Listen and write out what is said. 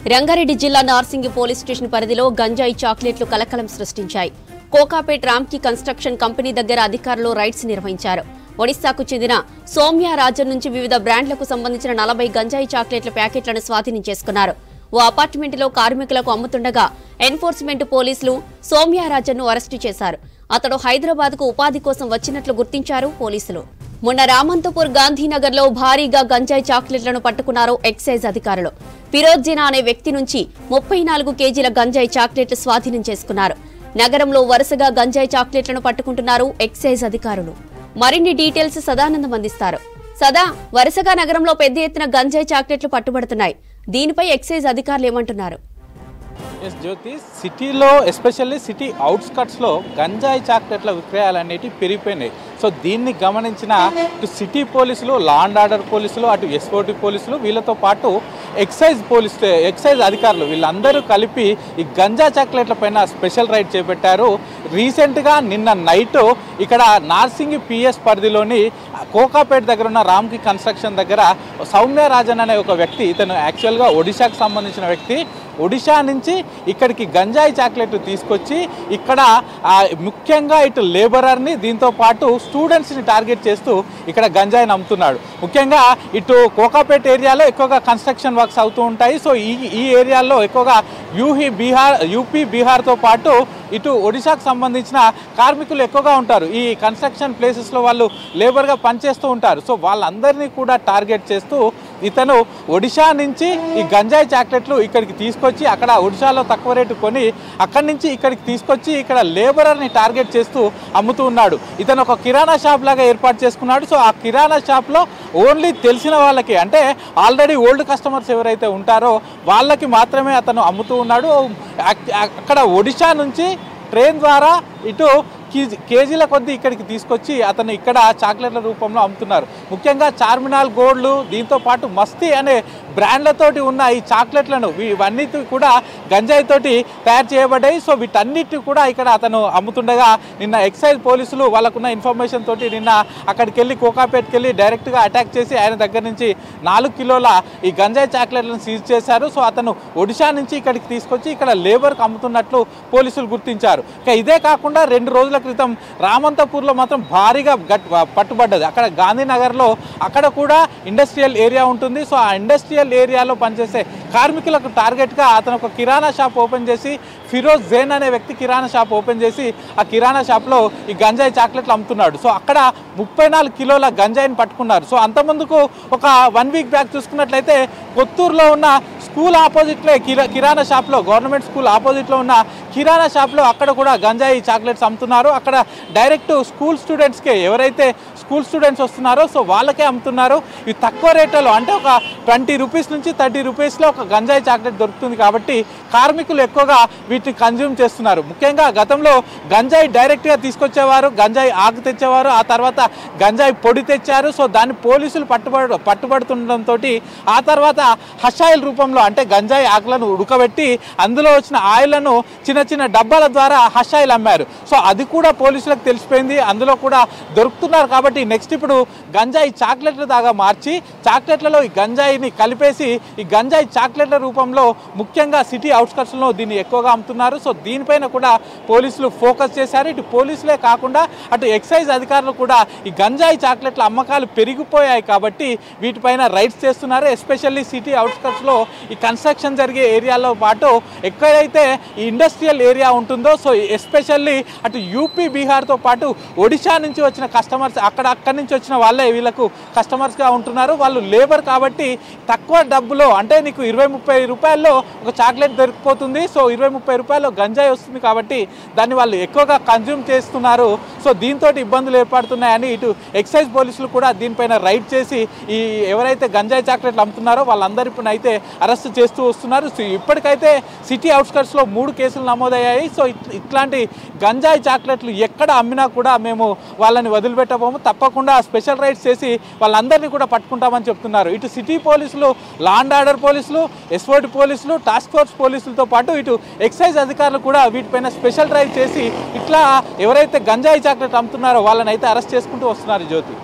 రంగారెడ్డి జిల్లా Narsingi police station పరిధిలో గంజాయి చాక్లెట్లు కలకలం సృష్టించాయి. కోకాపేట్ రామ్కి కన్స్ట్రక్షన్ కంపెనీ దగ్గర అధికారులు రైడ్స్ నిర్వహించారు. ఒడిశాకు చెందిన సౌమ్య రాజన్ నుంచి వివిధ బ్రాండ్లకు సంబంధించిన 40 గంజాయి చాక్లెట్ల ప్యాకెట్లను స్వాధీనం చేసుకున్నారు. ఓ అపార్ట్మెంట్లో కార్మికులకు అమ్ముతుండగా ఎన్ఫోర్స్మెంట్ పోలీసులు సౌమ్య రాజన్ ను అరెస్టు చేశారు. అతడు హైదరాబాద్కు ఉపాధి కోసం వచ్చినట్లు గుర్తించారు పోలీసులు. మొన్న రామంతపూర్ గాంధీనగర్ లో భారీగా గంజాయి చాక్లెట్లను పట్టుకున్నారు ఎక్సైజ్ అధికారులు. ఫిరోజ్ జినా అనే వ్యక్తి నుంచి 34 కేజీల గంజాయి చాక్లెట్లు స్వాధీనం చేసుకున్నారు. నగరంలో వరుసగా గంజాయి చాక్లెట్లను పట్టుకుంటున్నారు ఎక్సైజ్ అధికారులు. మరిన్ని డీటెయిల్స్ సదానందం అందిస్తారు. సదా, వరుసగా నగరంలో పెద్ద ఎత్తున గంజాయి చాక్లెట్లు పట్టుబడుతున్నాయి. దీనిపై ఎక్సైజ్ అధికారులు ఏమంటున్నారు? జ్యోతి, సిటీలో ఎస్పెషల్లీ సిటీ అవుట్స్కట్స్లో గంజాయి చాక్లెట్ల విక్రయాలు అనేటివి పెరిగిపోయినాయి. సో దీన్ని గమనించిన ఇటు సిటీ పోలీసులు, లా అండ్ ఆర్డర్ పోలీసులు, అటు ఎస్ఓటి పోలీసులు, వీళ్ళతో పాటు ఎక్సైజ్ అధికారులు వీళ్ళందరూ కలిపి ఈ గంజా చాక్లెట్ల పైన స్పెషల్ రైడ్ చేపట్టారు. రీసెంట్గా నిన్న నైట్ ఇక్కడ నార్సింగి పిఎస్ పరిధిలోని కోకాపేట్ దగ్గర ఉన్న రామ్కి కన్స్ట్రక్షన్ దగ్గర సౌమ్య రాజన్ అనే ఒక వ్యక్తి, ఇతను యాక్చువల్గా ఒడిశాకు సంబంధించిన వ్యక్తి, ఒడిశా నుంచి ఇక్కడికి గంజాయి చాక్లెట్ తీసుకొచ్చి ఇక్కడ ముఖ్యంగా ఇటు లేబరర్ని, దీంతో పాటు స్టూడెంట్స్ని టార్గెట్ చేస్తూ ఇక్కడ గంజాయిని అమ్ముతున్నాడు. ముఖ్యంగా ఇటు కోకాపేట్ ఏరియాలో ఎక్కువగా కన్స్ట్రక్షన్ వర్క్స్ అవుతూ ఉంటాయి. సో ఈ ఏరియాలో ఎక్కువగా యూపీ బీహార్తో పాటు ఇటు ఒడిశాకు సంబంధించిన కార్మికులు ఎక్కువగా ఉంటారు. ఈ కన్స్ట్రక్షన్ ప్లేసెస్లో వాళ్ళు లేబర్గా పనిచేస్తూ ఉంటారు. సో వాళ్ళందరినీ కూడా టార్గెట్ చేస్తూ ఇతను ఒడిశా నుంచి ఈ గంజాయి చాక్లెట్లు ఇక్కడికి తీసుకొచ్చి అక్కడ ఒడిశాలో తక్కువ రేటు కొని అక్కడి నుంచి ఇక్కడికి తీసుకొచ్చి ఇక్కడ లేబరర్ని టార్గెట్ చేస్తూ అమ్ముతూ ఉన్నాడు. ఇతను ఒక కిరాణా షాప్ లాగా ఏర్పాటు చేసుకున్నాడు. సో ఆ కిరాణా షాప్లో ఓన్లీ తెలిసిన వాళ్ళకి, అంటే ఆల్రెడీ ఓల్డ్ కస్టమర్స్ ఎవరైతే ఉంటారో వాళ్ళకి మాత్రమే అతను అమ్ముతూ ఉన్నాడు. అక్కడ ఒడిశా నుంచి ట్రైన్ ద్వారా ఇటు కేజీల కొద్దీ ఇక్కడికి తీసుకొచ్చి అతను ఇక్కడ చాక్లెట్ల రూపంలో అమ్ముతున్నారు. ముఖ్యంగా చార్మినాల్ గోల్డ్లు, దీంతో పాటు మస్తీ అనే బ్రాండ్లతోటి ఉన్న ఈ చాక్లెట్లను ఇవన్నీ కూడా గంజాయితోటి తయారు చేయబడ్డాయి. సో వీటన్నిటి కూడా ఇక్కడ అతను అమ్ముతుండగా నిన్న ఎక్సైజ్ పోలీసులు వాళ్ళకున్న ఇన్ఫర్మేషన్ తోటి నిన్న అక్కడికి వెళ్ళి కోకాపేట్కి వెళ్ళి డైరెక్ట్గా అటాక్ చేసి ఆయన దగ్గర నుంచి 4 కిలోల ఈ గంజాయి చాక్లెట్లను సీజ్ చేశారు. సో అతను ఒడిశా నుంచి ఇక్కడికి తీసుకొచ్చి ఇక్కడ లేబర్కి అమ్ముతున్నట్లు పోలీసులు గుర్తించారు. ఇక ఇదే కాకుండా 2 రోజుల క్రితం రామంతపూర్లో మాత్రం భారీగా పట్టుబడ్డది. అక్కడ గాంధీనగర్లో అక్కడ కూడా ఇండస్ట్రియల్ ఏరియా ఉంటుంది. సో ఆ ఇండస్ట్రియల్ ఏరియాలో పనిచేసే కార్మికులకు టార్గెట్గా అతను ఒక కిరాణా షాప్ ఓపెన్ చేసి, ఫిరోజ్ జైన్ అనే వ్యక్తి కిరాణా షాప్ ఓపెన్ చేసి ఆ కిరాణా షాప్లో ఈ గంజాయి చాక్లెట్లు అమ్ముతున్నాడు. సో అక్కడ 34 కిలోల గంజాయిని పట్టుకున్నారు. సో అంతకుముందుకు ఒక 1 వీక్ బ్యాక్ చూసుకున్నట్లయితే కొత్తూరులో ఉన్న స్కూల్ ఆపోజిట్లో కిరాణా షాప్లో, గవర్నమెంట్ స్కూల్ ఆపోజిట్లో ఉన్న కిరాణా షాప్లో అక్కడ కూడా గంజాయి చాక్లెట్స్ అమ్ముతున్నారు. అక్కడ డైరెక్ట్ స్కూల్ స్టూడెంట్స్కే, ఎవరైతే స్కూల్ స్టూడెంట్స్ వస్తున్నారో సో వాళ్ళకే అమ్ముతున్నారు. ఇవి తక్కువ రేట్లలో, అంటే ఒక 20 రూపీస్ నుంచి 30 రూపీస్లో ఒక గంజాయి చాక్లెట్ దొరుకుతుంది. కాబట్టి కార్మికులు ఎక్కువగా వీటిని కన్జ్యూమ్ చేస్తున్నారు. ముఖ్యంగా గతంలో గంజాయి డైరెక్ట్గా తీసుకొచ్చేవారు, గంజాయి ఆకు తెచ్చేవారు, ఆ తర్వాత గంజాయి పొడి తెచ్చారు. సో దాన్ని పోలీసులు పట్టుబడుతుండటంతో ఆ తర్వాత హషాయిల్ రూపంలో, అంటే గంజాయి ఆకులను ఉడకబెట్టి అందులో వచ్చిన ఆయిల్లను చిన్న చిన్న డబ్బాల ద్వారా హషాయిల్ అమ్మారు. సో అది కూడా పోలీసులకు తెలిసిపోయింది, అందులో కూడా దొరుకుతున్నారు. కాబట్టి నెక్స్ట్ ఇప్పుడు గంజాయి చాక్లెట్ల దాకా మార్చి చాక్లెట్లలో ఈ గంజాయిని కలిపేసి ఈ గంజాయి చాక్లెట్ల రూపంలో ముఖ్యంగా సిటీ అవుట్స్కట్స్లో దీన్ని ఎక్కువగా అమ్ముతున్నారు. సో దీనిపైన కూడా పోలీసులు ఫోకస్ చేశారు. ఇటు పోలీసులే కాకుండా అటు ఎక్సైజ్ అధికారులు కూడా ఈ గంజాయి చాక్లెట్ల అమ్మకాలు పెరిగిపోయాయి కాబట్టి వీటిపైన రైడ్స్ చేస్తున్నారు. ఎస్పెషల్లీ సిటీ అవుట్స్కట్స్లో ఈ కన్స్ట్రక్షన్ జరిగే ఏరియాలో పాటు ఎక్కడైతే ఈ ఇండస్ట్రియల్ ఏరియా ఉంటుందో, సో ఎస్పెషల్లీ అటు యూపీ బీహార్తో పాటు ఒడిశా నుంచి వచ్చిన కస్టమర్స్, అక్కడి నుంచి వచ్చిన వాళ్ళే వీళ్ళకు కస్టమర్స్గా ఉంటున్నారు. వాళ్ళు లేబర్ కాబట్టి తక్కువ డబ్బులో, అంటే నీకు 20-30 రూపాయల్లో ఒక చాక్లెట్ దొరికిపోతుంది. సో 20-30 రూపాయల్లో గంజాయి వస్తుంది కాబట్టి దాన్ని వాళ్ళు ఎక్కువగా కన్జ్యూమ్ చేస్తున్నారు. సో దీంతో ఇబ్బందులు ఏర్పడుతున్నాయని ఇటు ఎక్సైజ్ పోలీసులు కూడా దీనిపైన రైడ్ చేసి ఈ ఎవరైతే గంజాయి చాక్లెట్లు అమ్ముతున్నారో వాళ్ళందరిపైన అయితే అరెస్ట్ చేస్తూ వస్తున్నారు. సో ఇప్పటికైతే సిటీ అవుట్స్కట్స్లో 3 కేసులు నమోదయ్యాయి. సో ఇట్లాంటి గంజాయి చాక్లెట్లు ఎక్కడ అమ్మినా కూడా మేము వాళ్ళని వదిలిపెట్టబోము, తప్పకుండా స్పెషల్ రైడ్స్ చేసి వాళ్ళందరినీ కూడా పట్టుకుంటామని చెప్తున్నారు. ఇటు సిటీ పోలీసులు, లా అండ్ ఆర్డర్ పోలీసులు, ఎస్ఓటి పోలీసులు, టాస్క్ ఫోర్స్ పోలీసులతో పాటు ఇటు ఎక్సైజ్ అధికారులు కూడా వీటిపైన స్పెషల్ డ్రైవ్ చేసి ఇట్లా ఎవరైతే గంజాయి చాక్లెట్ అమ్ముతున్నారో వాళ్ళని అయితే అరెస్ట్ చేసుకుంటూ వస్తున్నారు. జ్యోతి.